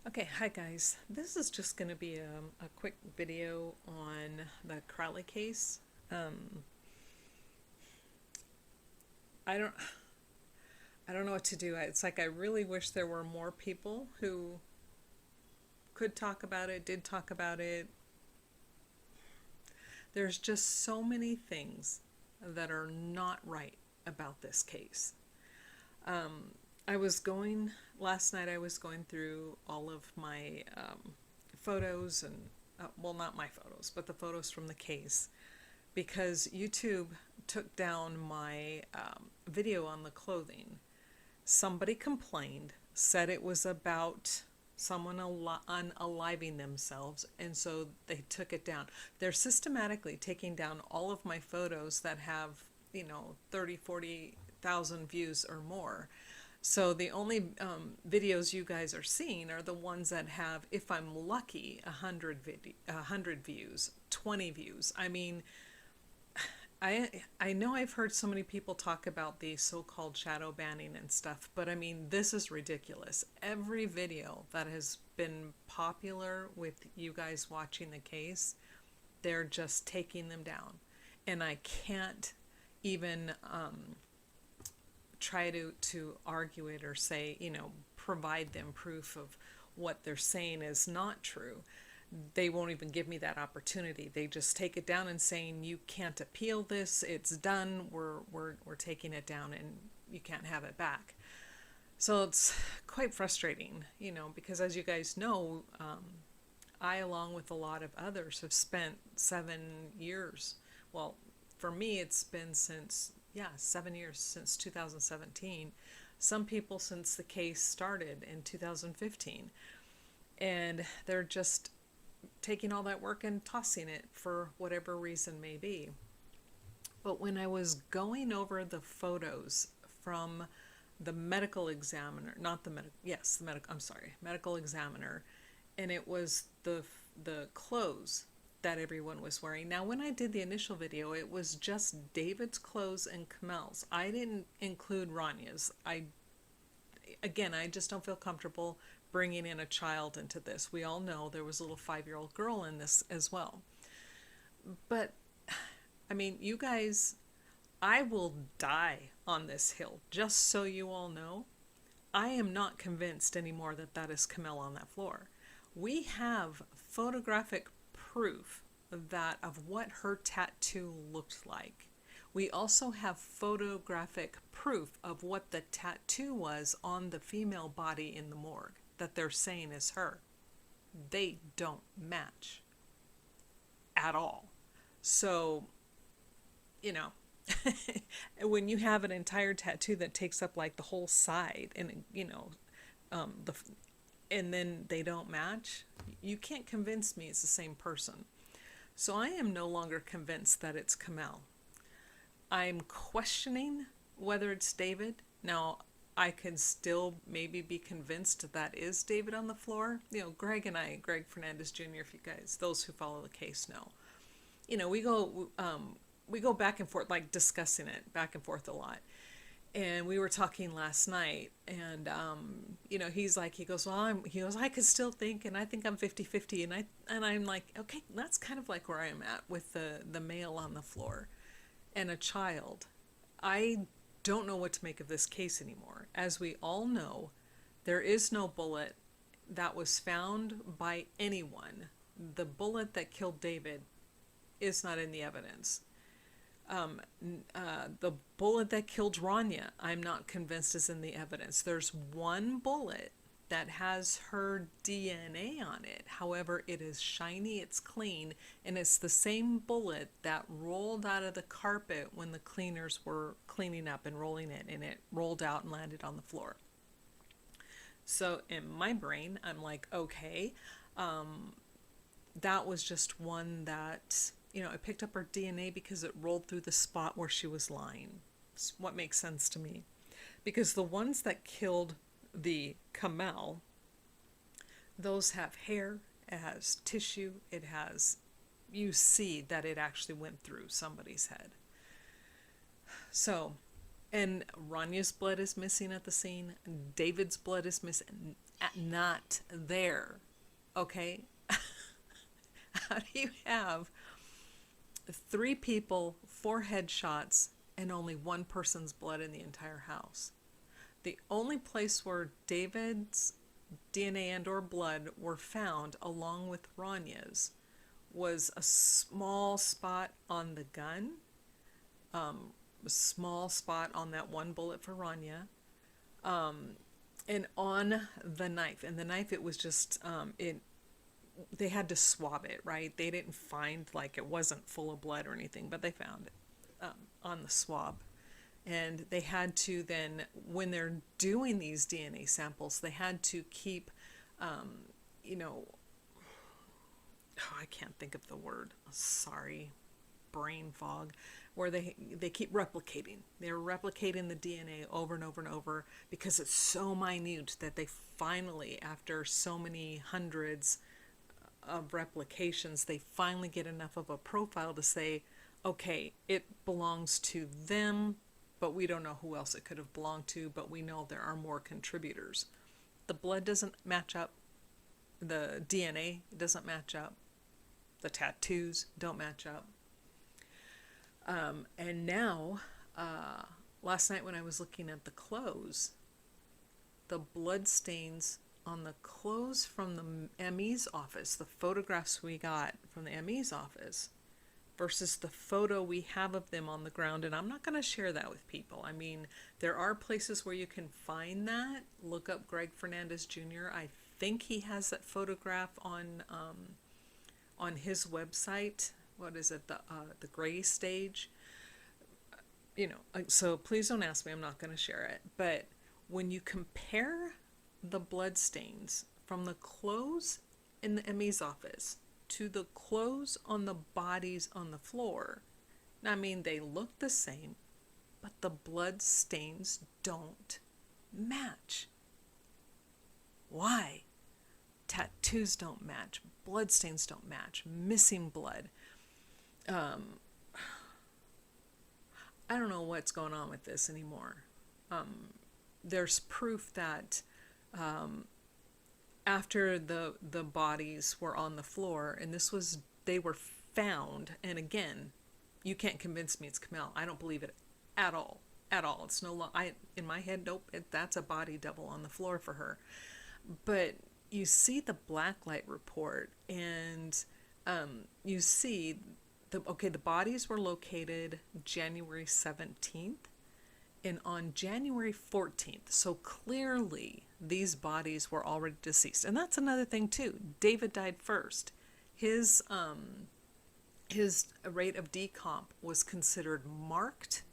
Okay, hi guys. This is just going to be a quick video on the Crowley case. Um, I don't, I don't know what to do. It's like I really wish there were more people who could talk about it, did talk about it. There's just so many things that are not right about this case. Um, I was going last night. I was going through all of my photos and well, not my photos, but the photos from the case because YouTube took down my video on the clothing. Somebody complained, said it was about someone unaliving themselves, and so they took it down. They're systematically taking down all of my photos that have, 30, 40,000 views or more. So the only videos you guys are seeing are the ones that have, if I'm lucky, 100 views, 20 views. I mean, I know I've heard so many people talk about the so-called shadow banning and stuff, but I mean, this is ridiculous. Every video that has been popular with you guys watching the case, they're just taking them down. And I can't even try to argue it or say, provide them proof of what they're saying is not true. They won't even give me that opportunity. They just take it down and saying you can't appeal this. It's done. We're taking it down and you can't have it back. So it's quite frustrating, because as you guys know, I, along with a lot of others, have spent 7 years. Well, for me, it's been since, yeah, 7 years since 2017. Some people since the case started in 2015. And they're just taking all that work and tossing it for whatever reason may be. But when I was going over the photos from the medical examiner, not the medical, yes, the medical, I'm sorry, medical examiner, and it was the clothes that everyone was wearing. Now, when I did the initial video, it was just David's clothes and Kamel's. I didn't include Ranya's. I just don't feel comfortable bringing in a child into this. We all know there was a little 5-year-old girl in this as well. But, I mean, you guys, I will die on this hill, just so you all know. I am not convinced anymore that that is Camille on that floor. We have photographic proof that of what her tattoo looked like. We also have photographic proof of what the tattoo was on the female body in the morgue that they're saying is her. They don't match at all. So, you know, when you have an entire tattoo that takes up like the whole side and, the and then they don't match, you can't convince me it's the same person. So I am no longer convinced that it's Kamel. I'm questioning whether it's David. Now, I can still maybe be convinced that is David on the floor. Greg Fernandez Jr., if you guys, those who follow the case know. We go back and forth, like discussing it back and forth a lot. And we were talking last night, and he goes, well, I could still think, and I think I'm 50-50, and I'm like, okay, that's kind of like where I am at with the male on the floor and a child. I don't know what to make of this case anymore. As we all know, there is no bullet that was found by anyone. The bullet that killed David is not in the evidence. The bullet that killed Rania, I'm not convinced is in the evidence. There's one bullet that has her DNA on it. However, it is shiny, it's clean, and it's the same bullet that rolled out of the carpet when the cleaners were cleaning up and rolling it, and it rolled out and landed on the floor. So in my brain, I'm like, okay, that was just one that, I picked up her DNA because it rolled through the spot where she was lying. It's what makes sense to me. Because the ones that killed the Kamel, those have hair, it has tissue, you see that it actually went through somebody's head. So, and Ranya's blood is missing at the scene, David's blood is missing. not there. Okay? How do you have three people, four headshots, and only one person's blood in the entire house? The only place where David's DNA and or blood were found along with Ranya's was a small spot on the gun, a small spot on that one bullet for Ranya, and on the knife. And the knife, it was just they had to swab it, right? They didn't find, like, it wasn't full of blood or anything, but they found it on the swab. And they had to then, when they're doing these DNA samples, they had to keep, you know, oh, I can't think of the word. Sorry, brain fog. Where they keep replicating. They're replicating the DNA over and over and over because it's so minute that they finally, after so many hundreds of replications, they finally get enough of a profile to say, okay, it belongs to them, but we don't know who else it could have belonged to, but we know there are more contributors. The blood doesn't match up. The DNA doesn't match up. The tattoos don't match up. And now, last night when I was looking at the clothes, the blood stains on the clothes from the ME's office, the photographs we got from the ME's office, versus the photo we have of them on the ground. And I'm not going to share that with people. I mean, there are places where you can find that. Look up Greg Fernandez Jr. I think he has that photograph on his website. What is it? The gray stage. You know, so please don't ask me. I'm not going to share it. But when you compare the blood stains from the clothes in the ME's office to the clothes on the bodies on the floor, I mean, they look the same, but the blood stains don't match. Why? Tattoos don't match. Blood stains don't match. Missing blood. I don't know what's going on with this anymore. There's proof that after the bodies were on the floor, and they were found, and again, you can't convince me it's Kamel. I don't believe it at all. At all. It's in my head, nope, that's a body double on the floor for her. But you see the blacklight report, and you see the bodies were located January 17th, and on January 14th, so clearly these bodies were already deceased. And that's another thing too. David died first. His rate of decomp was considered marked,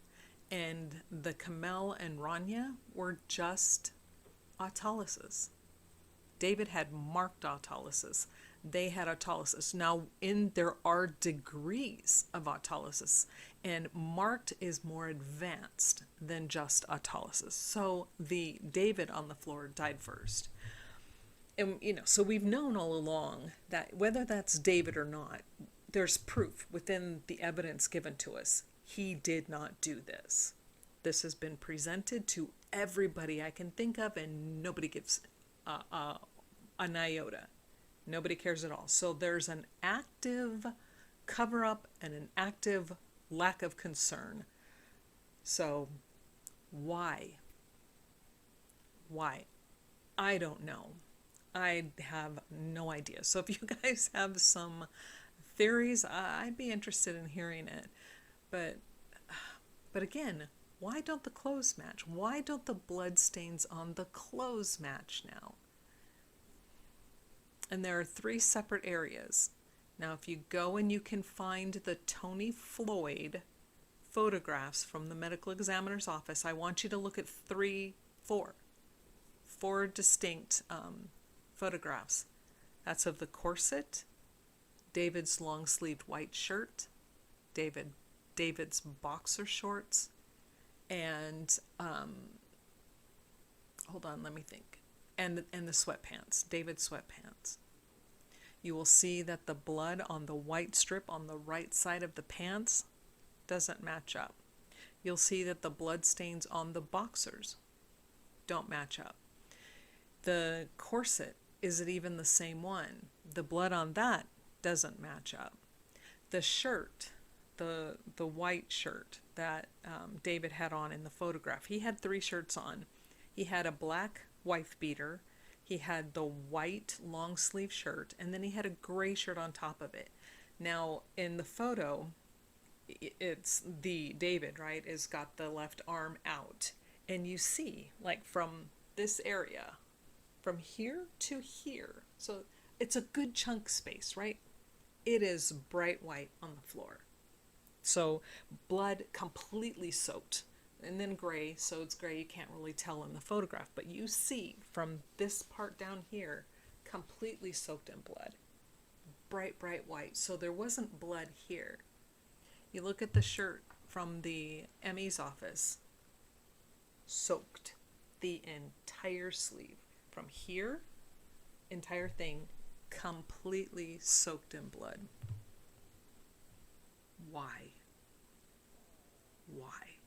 and the Kamel and Rania were just autolysis. David had marked autolysis. They had autolysis. Now, there are degrees of autolysis, and marked is more advanced than just autolysis. So the David on the floor died first. And, so we've known all along that whether that's David or not, there's proof within the evidence given to us. He did not do this. This has been presented to everybody I can think of, and nobody gives a iota. Nobody cares at all. So there's an active cover-up and an active lack of concern. So why? Why? I don't know. I have no idea. So if you guys have some theories, I'd be interested in hearing it. But again, why don't the clothes match? Why don't the blood stains on the clothes match now? And there are 3 separate areas. Now, if you go and you can find the Tony Floyd photographs from the medical examiner's office, I want you to look at 4 distinct photographs. That's of the corset, David's long-sleeved white shirt, David's boxer shorts, and hold on, let me think. And the sweatpants, David's sweatpants. You will see that the blood on the white strip on the right side of the pants doesn't match up. You'll see that the blood stains on the boxers don't match up. The corset, is it even the same one? The blood on that doesn't match up. The shirt, the white shirt that David had on in the photograph, he had three shirts on. He had a black wife beater, he had the white long sleeve shirt, and then he had a gray shirt on top of it. Now in the photo, it's the David, right, is got the left arm out, and you see like from this area, from here to here, so it's a good chunk space, right? It is bright white on the floor. So blood completely soaked, and then gray, so it's gray, you can't really tell in the photograph, but you see from this part down here, completely soaked in blood. Bright white. So there wasn't blood here. You look at the shirt from the ME's office, soaked. The entire sleeve. From here, entire thing, completely soaked in blood. Why? Why?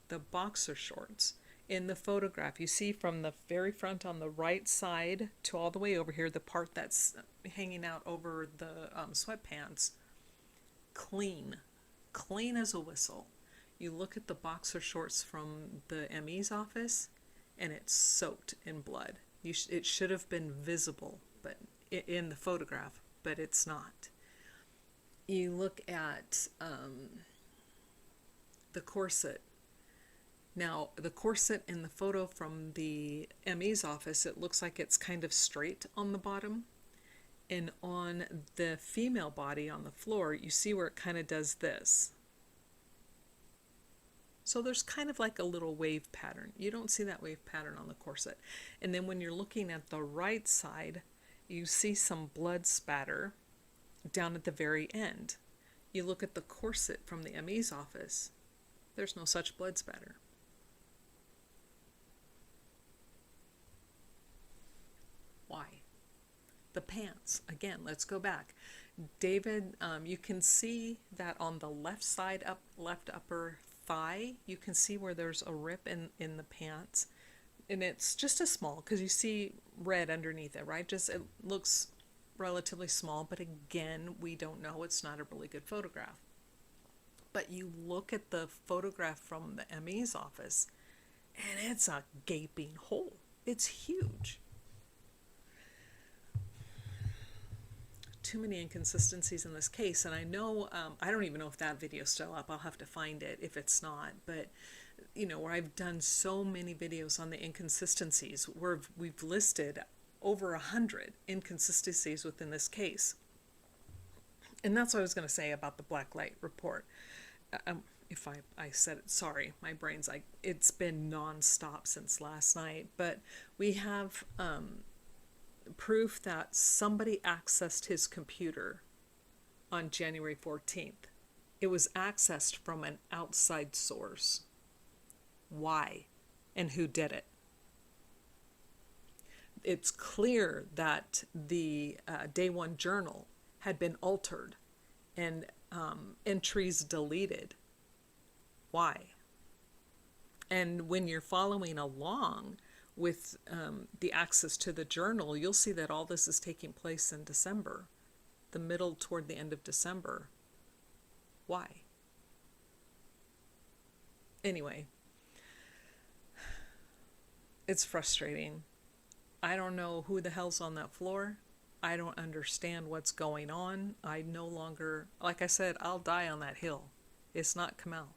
The boxer shorts in the photograph, you see from the very front on the right side to all the way over here, the part that's hanging out over the sweatpants, clean as a whistle. You look at the boxer shorts from the ME's office, and it's soaked in blood. It should have been visible, but in the photograph, but it's not. You look at the corset. Now, the corset in the photo from the ME's office, it looks like it's kind of straight on the bottom. And on the female body on the floor, you see where it kind of does this. So there's kind of like a little wave pattern. You don't see that wave pattern on the corset. And then when you're looking at the right side, you see some blood spatter down at the very end. You look at the corset from the ME's office, there's no such blood spatter. Why? The pants. Again, let's go back. David, you can see that on the left side, left upper thigh, you can see where there's a rip in the pants. And it's just a small, because you see red underneath it, right? Just, it looks relatively small, but again, we don't know. It's not a really good photograph. But you look at the photograph from the ME's office, and it's a gaping hole. It's huge. Too many inconsistencies in this case, and I know, I don't even know if that video's still up. I'll have to find it if it's not, but you know, where I've done so many videos on the inconsistencies, where we've listed over 100 inconsistencies within this case. And that's what I was going to say about the black light report. If I said it, sorry, my brain's like, it's been non-stop since last night, but we have proof that somebody accessed his computer on January 14th. It was accessed from an outside source. Why? And who did it? It's clear that the Day One journal had been altered and entries deleted. Why? And when you're following along with the access to the journal, you'll see that all this is taking place in December, the middle toward the end of December. Why? Anyway, it's frustrating. I don't know who the hell's on that floor. I don't understand what's going on. I no longer, like I said, I'll die on that hill. It's not Kamel.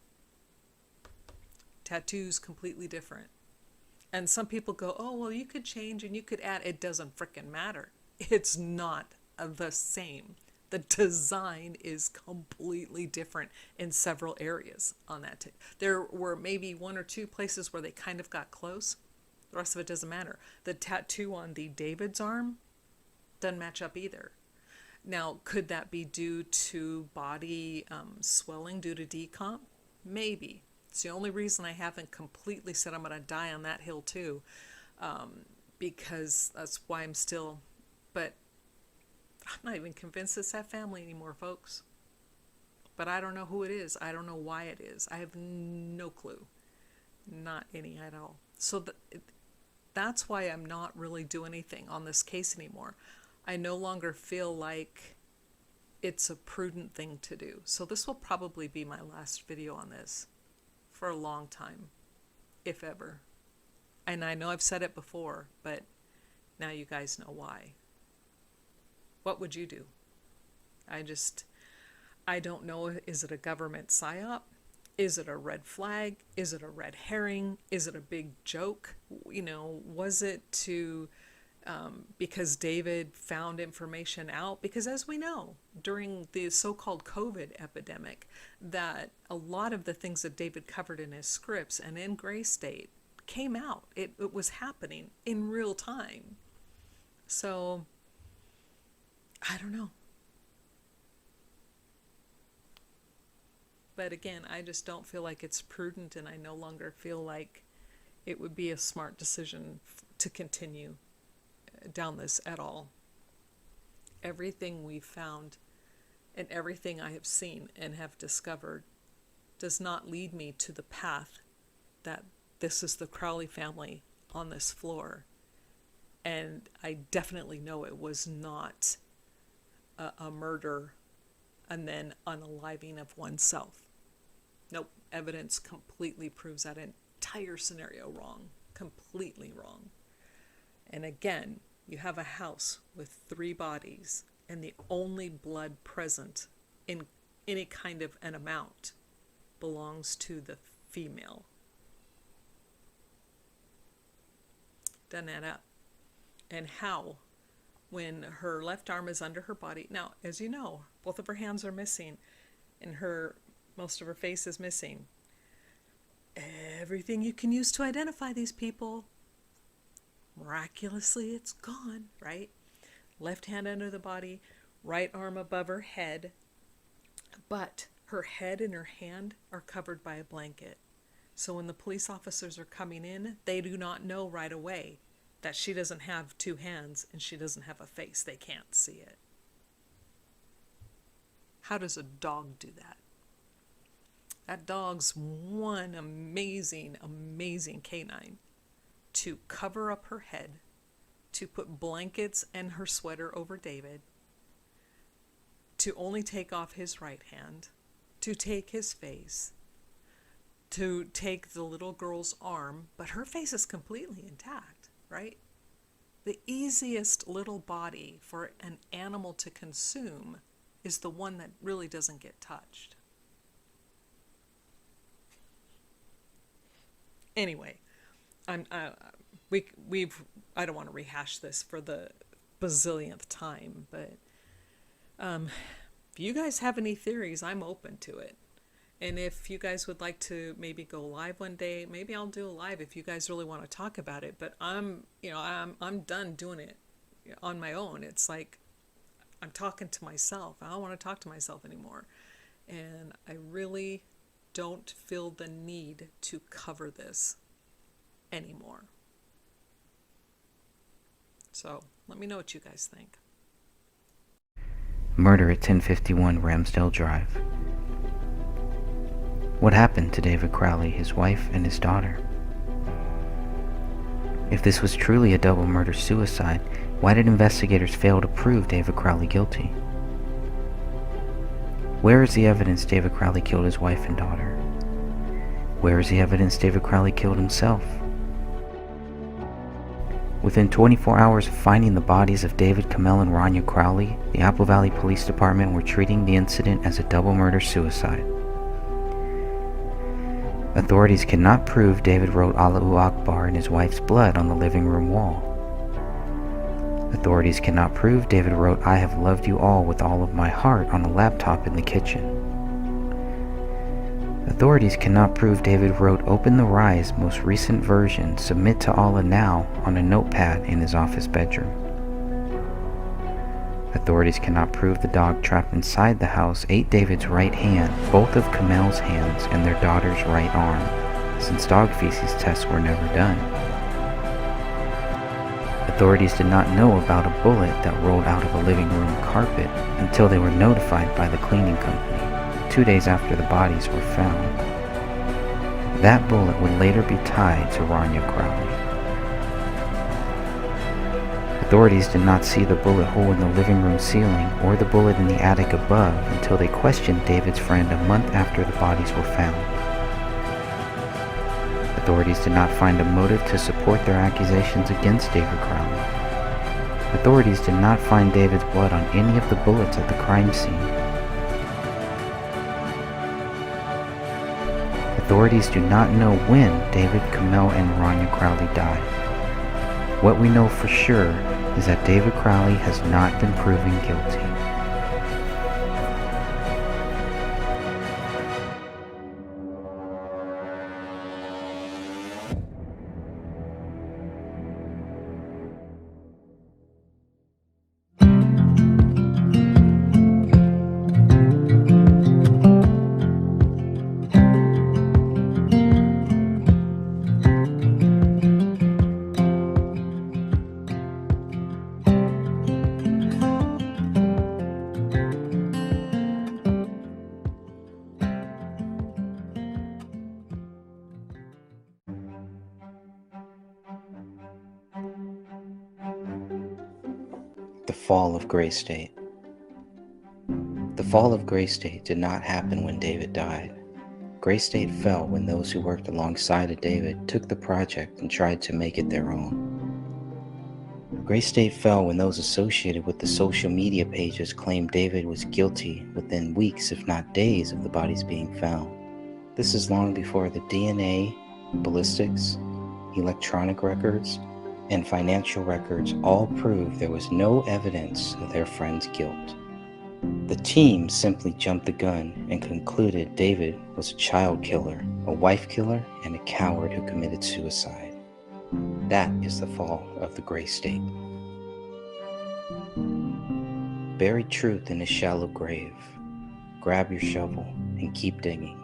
Tattoo's completely different. And some people go, oh, well, you could change and you could add. It doesn't frickin' matter. It's not the same. The design is completely different in several areas on that. There were maybe one or two places where they kind of got close. The rest of it doesn't matter. The tattoo on the David's arm doesn't match up either. Now, could that be due to body swelling due to decomp? Maybe. It's the only reason I haven't completely said I'm going to die on that hill too, because that's why I'm still, but I'm not even convinced it's that family anymore, folks. But I don't know who it is. I don't know why it is. I have no clue. Not any at all. So that's why I'm not really doing anything on this case anymore. I no longer feel like it's a prudent thing to do. So this will probably be my last video on this for a long time, if ever. And I know I've said it before, but now you guys know why. What would you do? I don't know. Is it a government psyop? Is it a red flag? Is it a red herring? Is it a big joke? Was it to, because David found information out? Because as we know, during the so-called COVID epidemic, that a lot of the things that David covered in his scripts and in Gray State came out. It was happening in real time. So, I don't know. But again, I just don't feel like it's prudent, and I no longer feel like it would be a smart decision to continue down this at all. Everything we've found and everything I have seen and have discovered does not lead me to the path that this is the Crowley family on this floor. And I definitely know it was not a murder and then unaliving of oneself. Nope, evidence completely proves that entire scenario wrong, completely wrong. And again, you have a house with 3 bodies, and the only blood present in any kind of an amount belongs to the female. Doesn't add up. And how? When her left arm is under her body. Now, as you know, both of her hands are missing, and most of her face is missing. Everything you can use to identify these people, miraculously it's gone, right? Left hand under the body, right arm above her head, but her head and her hand are covered by a blanket. So when the police officers are coming in, they do not know right away that she doesn't have 2 hands and she doesn't have a face. They can't see it. How does a dog do that? That dog's one amazing, amazing canine to cover up her head, to put blankets and her sweater over David, to only take off his right hand, to take his face, to take the little girl's arm, but her face is completely intact, right? The easiest little body for an animal to consume is the one that really doesn't get touched. Anyway, I don't want to rehash this for the bazillionth time, but if you guys have any theories, I'm open to it. And if you guys would like to maybe go live one day, maybe I'll do a live if you guys really want to talk about it. But I'm done doing it on my own. It's like I'm talking to myself. I don't want to talk to myself anymore. And I really don't feel the need to cover this anymore. So let me know what you guys think. Murder at 1051 Ramsdale Drive. What happened to David Crowley, his wife, and his daughter? If this was truly a double murder-suicide, why did investigators fail to prove David Crowley guilty? Where is the evidence David Crowley killed his wife and daughter? Where is the evidence David Crowley killed himself? Within 24 hours of finding the bodies of David, Kamel, and Rania Crowley, the Apple Valley Police Department were treating the incident as a double murder-suicide. Authorities cannot prove David wrote Allahu Akbar in his wife's blood on the living room wall. Authorities cannot prove David wrote I have loved you all with all of my heart on a laptop in the kitchen. Authorities cannot prove David wrote Open the Rise most recent version Submit to Allah Now on a notepad in his office bedroom. Authorities cannot prove the dog trapped inside the house ate David's right hand, both of Kamel's hands, and their daughter's right arm, since dog feces tests were never done. Authorities did not know about a bullet that rolled out of a living room carpet until they were notified by the cleaning company 2 days after the bodies were found. That bullet would later be tied to Rania Crowley. Authorities did not see the bullet hole in the living room ceiling or the bullet in the attic above until they questioned David's friend a month after the bodies were found. Authorities did not find a motive to support their accusations against David Crowley. Authorities did not find David's blood on any of the bullets at the crime scene. Authorities do not know when David, Kamel, and Rania Crowley died. What we know for sure is that David Crowley has not been proven guilty. The fall of Gray State. The fall of Gray State did not happen when David died. Gray State fell when those who worked alongside of David took the project and tried to make it their own. Gray State fell when those associated with the social media pages claimed David was guilty within weeks, if not days, of the bodies being found. This is long before the DNA, ballistics, electronic records, and financial records all proved there was no evidence of their friend's guilt. The team simply jumped the gun and concluded David was a child killer, a wife killer, and a coward who committed suicide. That is the fall of the Gray State. Bury truth in a shallow grave. Grab your shovel and keep digging.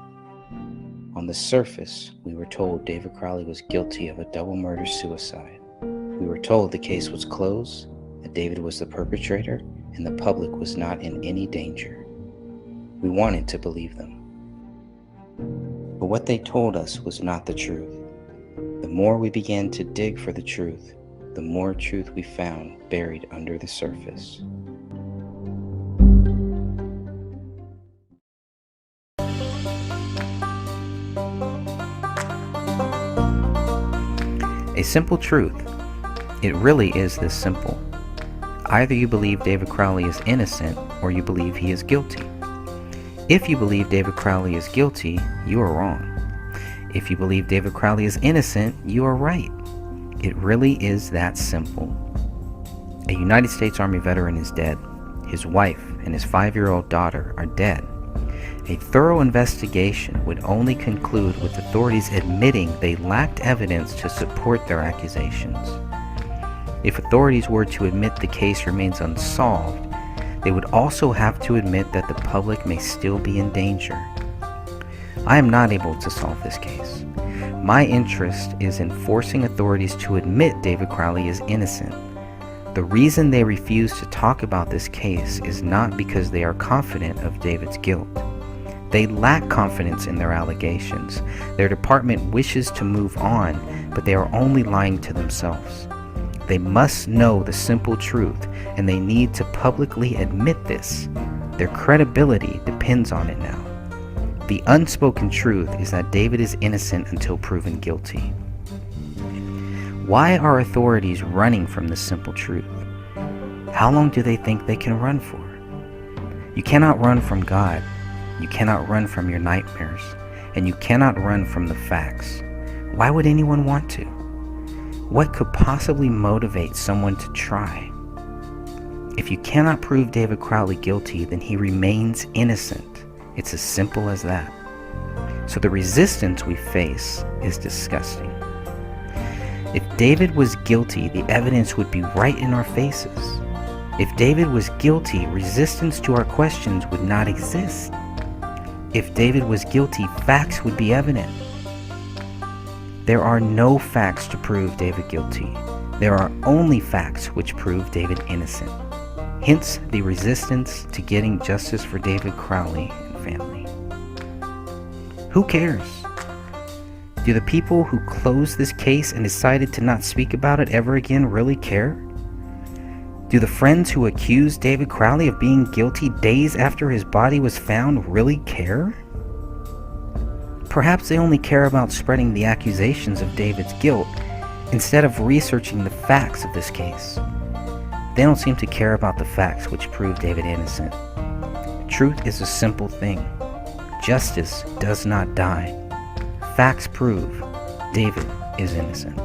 On the surface, we were told David Crowley was guilty of a double murder-suicide. We were told the case was closed, that David was the perpetrator, and the public was not in any danger. We wanted to believe them. But what they told us was not the truth. The more we began to dig for the truth, the more truth we found buried under the surface. A simple truth. It really is this simple. Either you believe David Crowley is innocent or you believe he is guilty. If you believe David Crowley is guilty, you are wrong. If you believe David Crowley is innocent, you are right. It really is that simple. A United States Army veteran is dead. His wife and his 5-year-old daughter are dead. A thorough investigation would only conclude with authorities admitting they lacked evidence to support their accusations. If authorities were to admit the case remains unsolved, they would also have to admit that the public may still be in danger. I am not able to solve this case. My interest is in forcing authorities to admit David Crowley is innocent. The reason they refuse to talk about this case is not because they are confident of David's guilt. They lack confidence in their allegations. Their department wishes to move on, but they are only lying to themselves. They must know the simple truth, and they need to publicly admit this. Their credibility depends on it now. The unspoken truth is that David is innocent until proven guilty. Why are authorities running from this simple truth? How long do they think they can run for? You cannot run from God. You cannot run from your nightmares. And you cannot run from the facts. Why would anyone want to? What could possibly motivate someone to try? If you cannot prove David Crowley guilty, then he remains innocent. It's as simple as that. So the resistance we face is disgusting. If David was guilty, the evidence would be right in our faces. If David was guilty, resistance to our questions would not exist. If David was guilty, facts would be evident. There are no facts to prove David guilty. There are only facts which prove David innocent. Hence the resistance to getting justice for David Crowley and family. Who cares? Do the people who closed this case and decided to not speak about it ever again really care? Do the friends who accused David Crowley of being guilty days after his body was found really care? Perhaps they only care about spreading the accusations of David's guilt instead of researching the facts of this case. They don't seem to care about the facts which prove David innocent. Truth is a simple thing. Justice does not die. Facts prove David is innocent.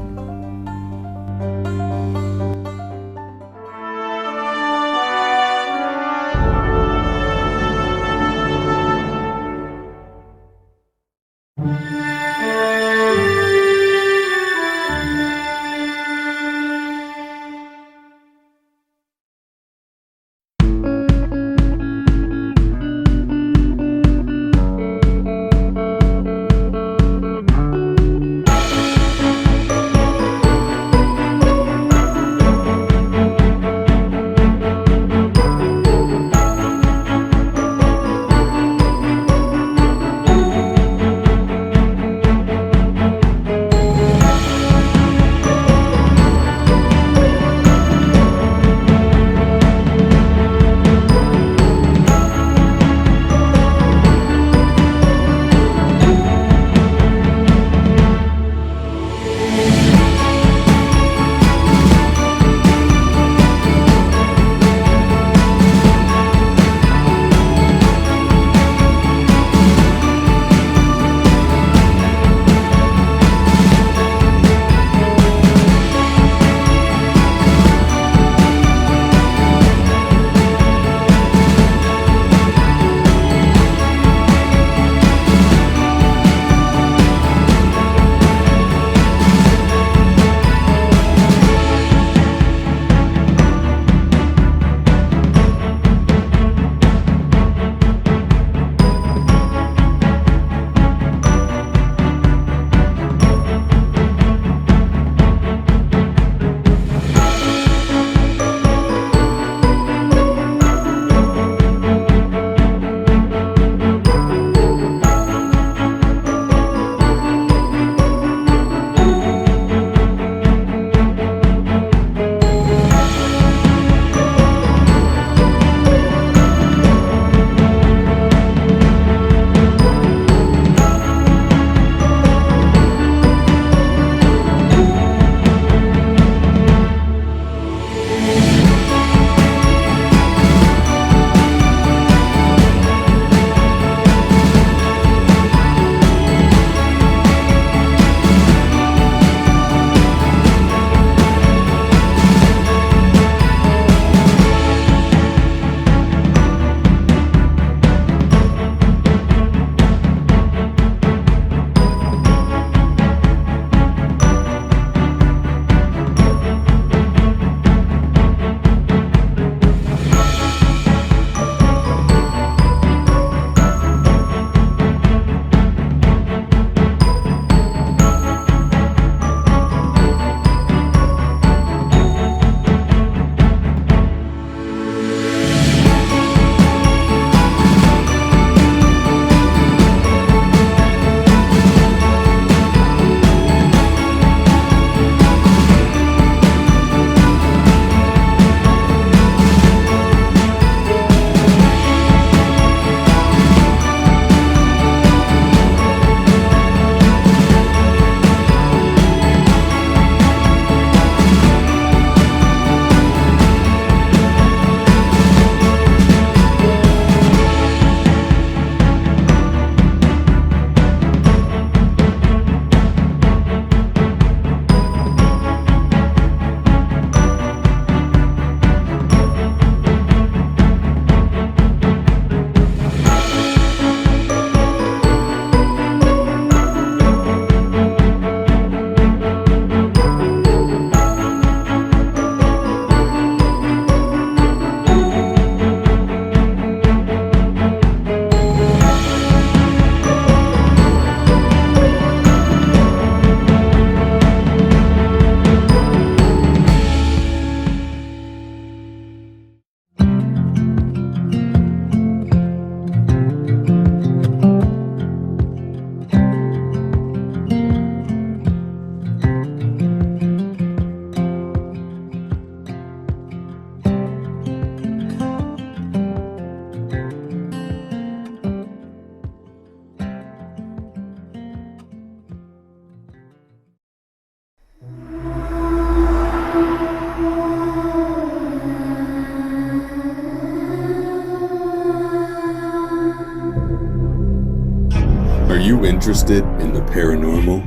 you interested in the paranormal,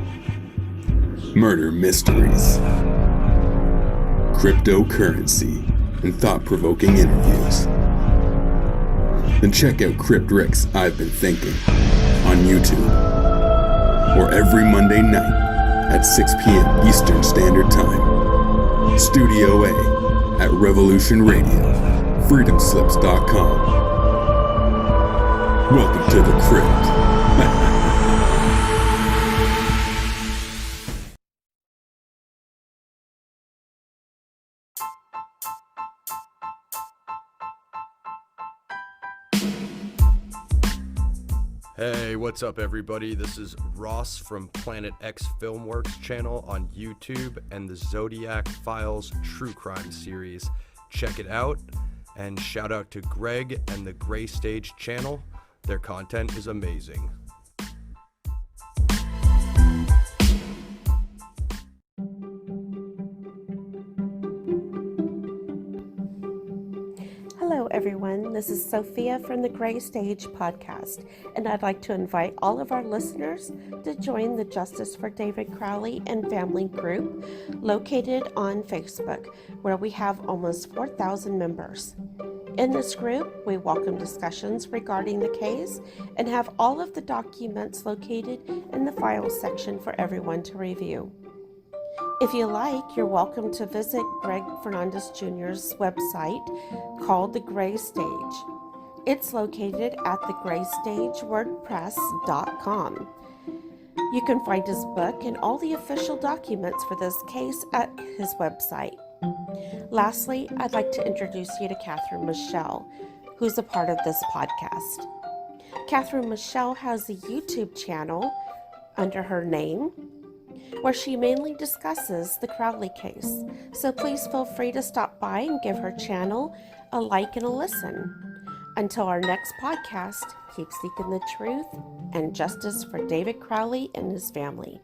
murder mysteries, cryptocurrency, and thought-provoking interviews? Then check out Crypt Rick's I've Been Thinking on YouTube, or every Monday night at 6 p.m. Eastern Standard Time. Studio A at Revolution Radio, freedomslips.com. Welcome to the Crypt. Hey, what's up everybody? This is Ross from Planet X Filmworks channel on YouTube and the Zodiac Files True Crime series. Check it out, and shout out to Greg and the Gray Stage channel. Their content is amazing. Hello everyone, this is Sophia from the Gray Stage podcast, and I'd like to invite all of our listeners to join the Justice for David Crowley and Family group located on Facebook, where we have almost 4,000 members. In this group, we welcome discussions regarding the case and have all of the documents located in the files section for everyone to review. If you like, you're welcome to visit Greg Fernandez Jr.'s website called The Gray Stage. It's located at thegraystagewordpress.com. You can find his book and all the official documents for this case at his website. Lastly, I'd like to introduce you to Catherine Michele, who's a part of this podcast. Catherine Michele has a YouTube channel under her name, where she mainly discusses the Crowley case. So please feel free to stop by and give her channel a like and a listen. Until our next podcast, keep seeking the truth and justice for David Crowley and his family.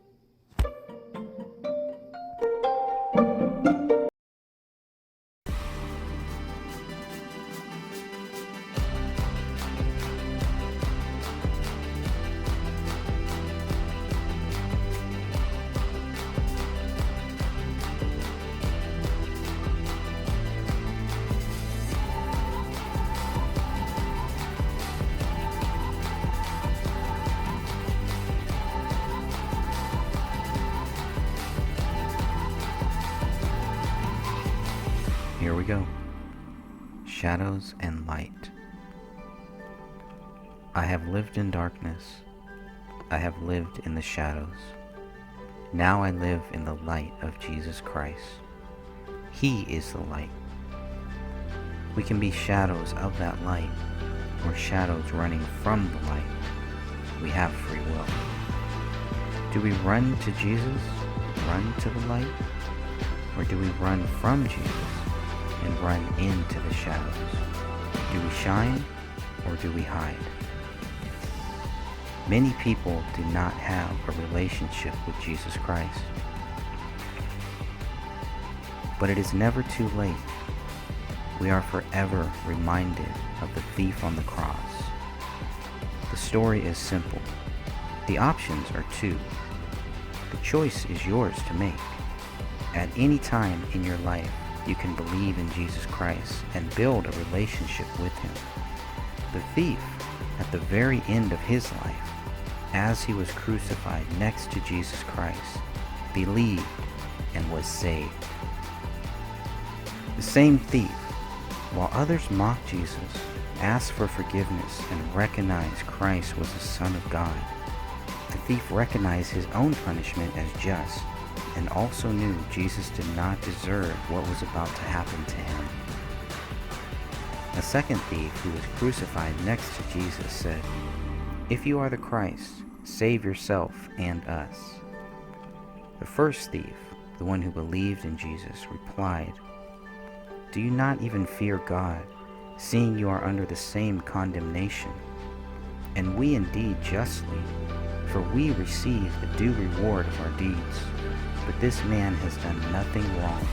Here we go. Shadows and light. I have lived in darkness. I have lived in the shadows. Now I live in the light of Jesus Christ. He is the light. We can be shadows of that light, or shadows running from the light. We have free will. Do we run to Jesus, run to the light? Or do we run from Jesus and run into the shadows? Do we shine or do we hide? Many people do not have a relationship with Jesus Christ. But it is never too late. We are forever reminded of the thief on the cross. The story is simple. The options are two. The choice is yours to make. At any time in your life, you can believe in Jesus Christ and build a relationship with Him. The thief, at the very end of his life, as he was crucified next to Jesus Christ, believed and was saved. The same thief, while others mocked Jesus, asked for forgiveness and recognized Christ was the Son of God. The thief recognized his own punishment as just, and also knew Jesus did not deserve what was about to happen to him. A second thief who was crucified next to Jesus said, "If you are the Christ, save yourself and us." The first thief, the one who believed in Jesus, replied, "Do you not even fear God, seeing you are under the same condemnation? And we indeed justly, for we receive the due reward of our deeds. But this man has done nothing wrong."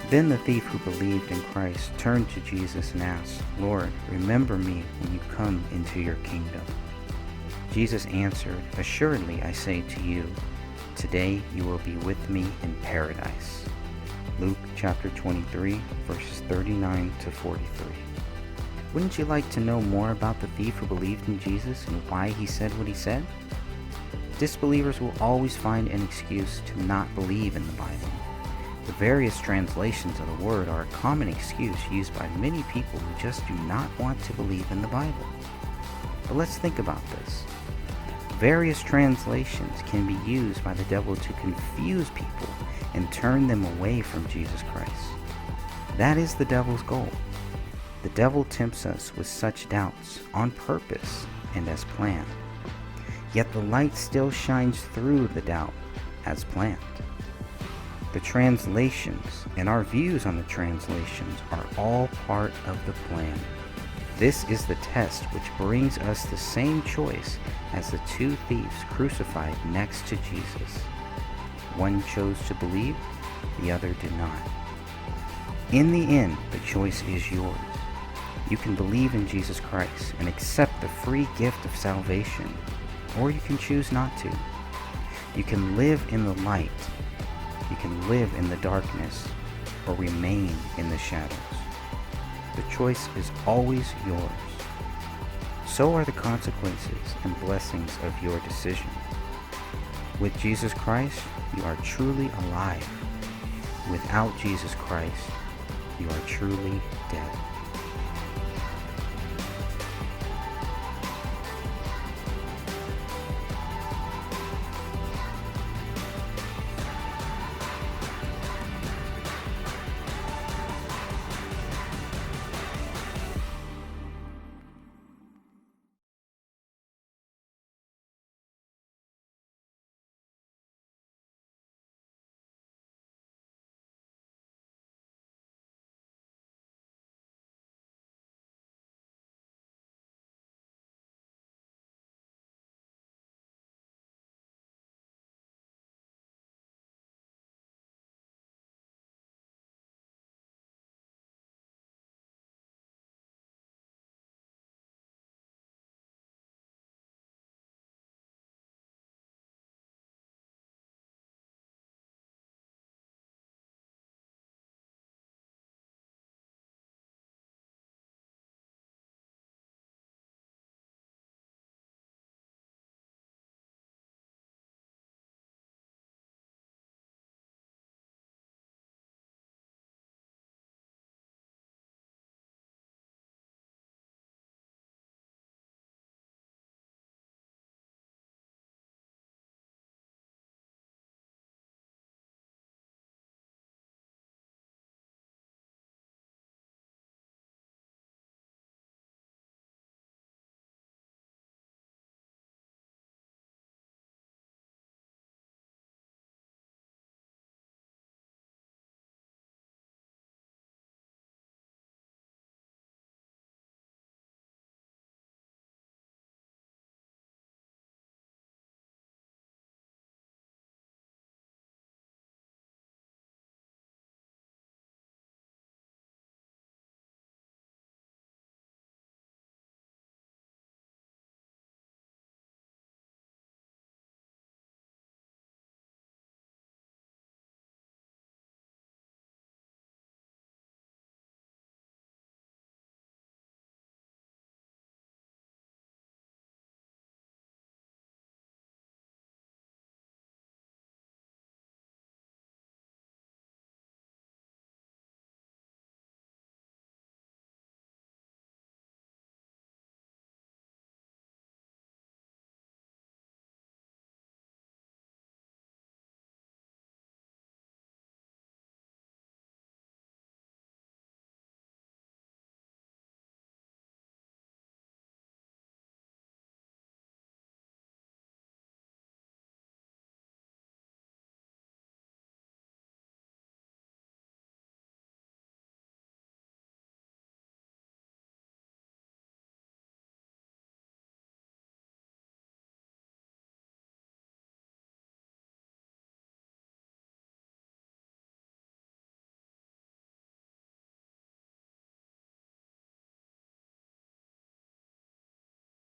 Then the thief who believed in Christ turned to Jesus and asked, "Lord, remember me when you come into your kingdom." Jesus answered, "Assuredly I say to you, today you will be with me in paradise." Luke chapter 23, verses 39 to 43. Wouldn't you like to know more about the thief who believed in Jesus and why he said what he said? Disbelievers will always find an excuse to not believe in the Bible. The various translations of the word are a common excuse used by many people who just do not want to believe in the Bible. But let's think about this. Various translations can be used by the devil to confuse people and turn them away from Jesus Christ. That is the devil's goal. The devil tempts us with such doubts on purpose and as planned. Yet the light still shines through the doubt as planned. The translations and our views on the translations are all part of the plan. This is the test which brings us the same choice as the two thieves crucified next to Jesus. One chose to believe, the other did not. In the end, the choice is yours. You can believe in Jesus Christ and accept the free gift of salvation, or you can choose not to. You can live in the light, you can live in the darkness, or remain in the shadows. The choice is always yours. So are the consequences and blessings of your decision. With Jesus Christ, you are truly alive. Without Jesus Christ, you are truly dead.